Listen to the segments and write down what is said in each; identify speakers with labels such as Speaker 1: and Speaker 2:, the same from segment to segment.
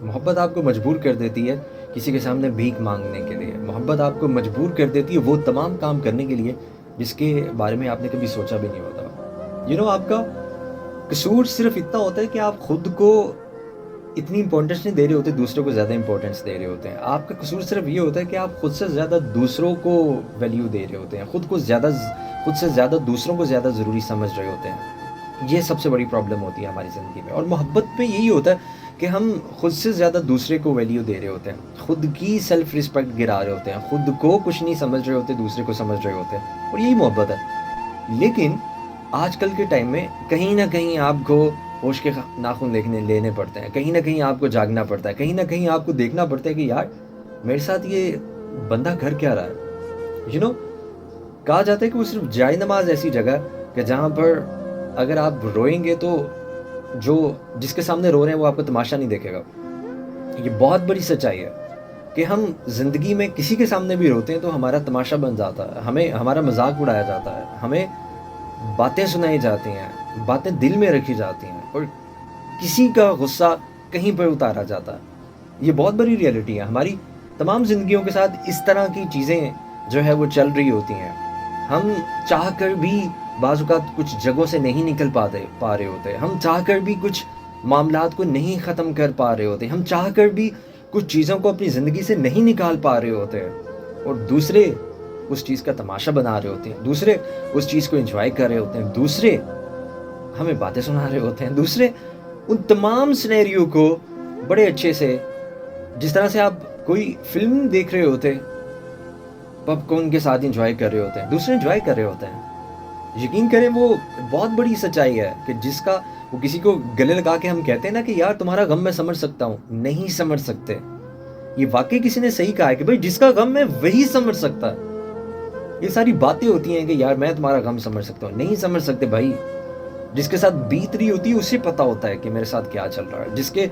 Speaker 1: محبت آپ کو مجبور کر دیتی ہے کسی کے سامنے بھیک مانگنے کے لیے. محبت آپ کو مجبور کر دیتی ہے وہ تمام کام کرنے کے لیے جس کے بارے میں آپ نے کبھی سوچا بھی نہیں ہوتا. آپ کا قصور صرف اتنا ہوتا ہے کہ آپ خود کو اتنی امپورٹنس نہیں دے رہے ہوتے, دوسروں کو زیادہ امپورٹنس دے رہے ہوتے ہیں. آپ کا قصور صرف یہ ہوتا ہے کہ آپ خود سے زیادہ دوسروں کو ویلیو دے رہے ہوتے ہیں, خود سے زیادہ دوسروں کو زیادہ ضروری سمجھ رہے ہوتے ہیں. یہ سب سے بڑی پرابلم ہوتی ہے ہماری زندگی میں. اور محبت میں یہی ہوتا ہے کہ ہم خود سے زیادہ دوسرے کو ویلیو دے رہے ہوتے ہیں, خود کی سیلف رسپیکٹ گرا رہے ہوتے ہیں, خود کو کچھ نہیں سمجھ رہے ہوتے, دوسرے کو سمجھ رہے ہوتے ہیں, اور یہی محبت ہے. لیکن آج کل کے ٹائم میں کہیں نہ کہیں آپ کو ہوش کے ناخن لینے پڑتے ہیں, کہیں نہ کہیں آپ کو جاگنا پڑتا ہے, کہیں نہ کہیں آپ کو دیکھنا پڑتا ہے کہ یار میرے ساتھ یہ بندہ کر کیا رہا ہے. کہا جاتا ہے کہ وہ صرف جائے نماز ایسی جگہ کہ جہاں پر اگر آپ روئیں گے تو جس کے سامنے رو رہے ہیں وہ آپ کو تماشا نہیں دیکھے گا. یہ بہت بڑی سچائی ہے کہ ہم زندگی میں کسی کے سامنے بھی روتے ہیں تو ہمارا تماشا بن جاتا ہے, ہمارا مذاق اڑایا جاتا ہے, ہمیں باتیں سنائی جاتی ہیں, باتیں دل میں رکھی جاتی ہیں, اور کسی کا غصہ کہیں پر اتارا جاتا ہے. یہ بہت بڑی ریئلٹی ہے. ہماری تمام زندگیوں کے ساتھ اس طرح کی چیزیں جو ہے وہ چل رہی ہوتی ہیں. ہم چاہ کر بھی بعض اوقات کچھ جگہوں سے نہیں نکل پا رہے ہوتے, ہم چاہ کر بھی کچھ معاملات کو نہیں ختم کر پا رہے ہوتے, ہم چاہ کر بھی کچھ چیزوں کو اپنی زندگی سے نہیں نکال پا رہے ہوتے, اور دوسرے اس چیز کا تماشا بنا رہے ہوتے ہیں, دوسرے اس چیز کو انجوائے کر رہے ہوتے ہیں, دوسرے ہمیں باتیں سنا رہے ہوتے ہیں, دوسرے ان تمام سینیریو کو بڑے اچھے سے, جس طرح سے آپ کوئی فلم دیکھ رہے ہوتے پاپ کارن کے ساتھ انجوائے کر رہے ہوتے ہیں, دوسرے انجوائے کر رہے ہوتے ہیں. یقین کریں وہ بہت بڑی سچائی ہے کہ جس کا وہ کسی کو گلے لگا کے ہم کہتے ہیں نا کہ یار تمہارا غم میں سمجھ سکتا ہوں, نہیں سمجھ سکتے. یہ واقعی کسی نے صحیح کہا ہے کہ بھائی جس کا غم ہے وہی سمجھ سکتا ہے. یہ ساری باتیں ہوتی ہیں کہ یار میں تمہارا غم سمجھ سکتا ہوں, نہیں سمجھ سکتے بھائی. جس کے ساتھ بیت رہی ہوتی ہے اسے پتا ہوتا ہے کہ میرے ساتھ کیا چل رہا ہے, جس کے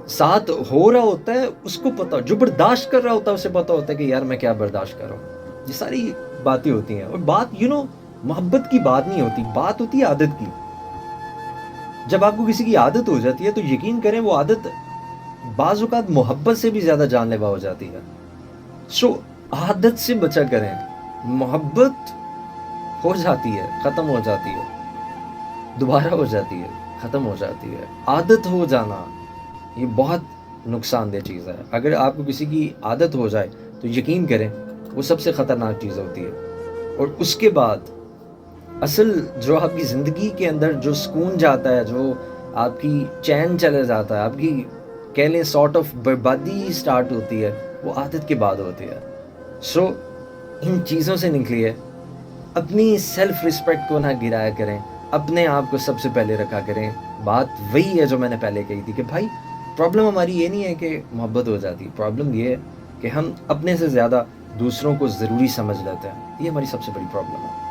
Speaker 1: ساتھ ہو رہا ہوتا ہے اس کو پتا, جو برداشت کر رہا ہوتا ہے اسے پتا ہوتا ہے کہ یار میں کیا برداشت کر رہا ہوں. یہ ساری باتیں ہوتی ہیں. اور بات محبت کی بات نہیں ہوتی, بات ہوتی ہے عادت کی. جب آپ کو کسی کی عادت ہو جاتی ہے تو یقین کریں وہ عادت بعض اوقات محبت سے بھی زیادہ جان لیوا ہو جاتی ہے. عادت سے بچا کریں. محبت ہو جاتی ہے, ختم ہو جاتی ہے, دوبارہ ہو جاتی ہے, ختم ہو جاتی ہے. عادت ہو جانا یہ بہت نقصان دہ چیز ہے. اگر آپ کو کسی کی عادت ہو جائے تو یقین کریں وہ سب سے خطرناک چیز ہوتی ہے. اور اس کے بعد اصل جو آپ کی زندگی کے اندر جو سکون جاتا ہے, جو آپ کی چین چلے جاتا ہے, آپ کی کہہ لیں سارٹ آف بربادی سٹارٹ ہوتی ہے, وہ عادت کے بعد ہوتی ہے. ان چیزوں سے نکلیے, اپنی سیلف رسپیکٹ کو نہ گرایا کریں, اپنے آپ کو سب سے پہلے رکھا کریں. بات وہی ہے جو میں نے پہلے کہی تھی کہ بھائی پرابلم ہماری یہ نہیں ہے کہ محبت ہو جاتی, پرابلم یہ ہے کہ ہم اپنے سے زیادہ دوسروں کو ضروری سمجھ لیتے ہیں. یہ ہماری سب سے بڑی پرابلم ہے.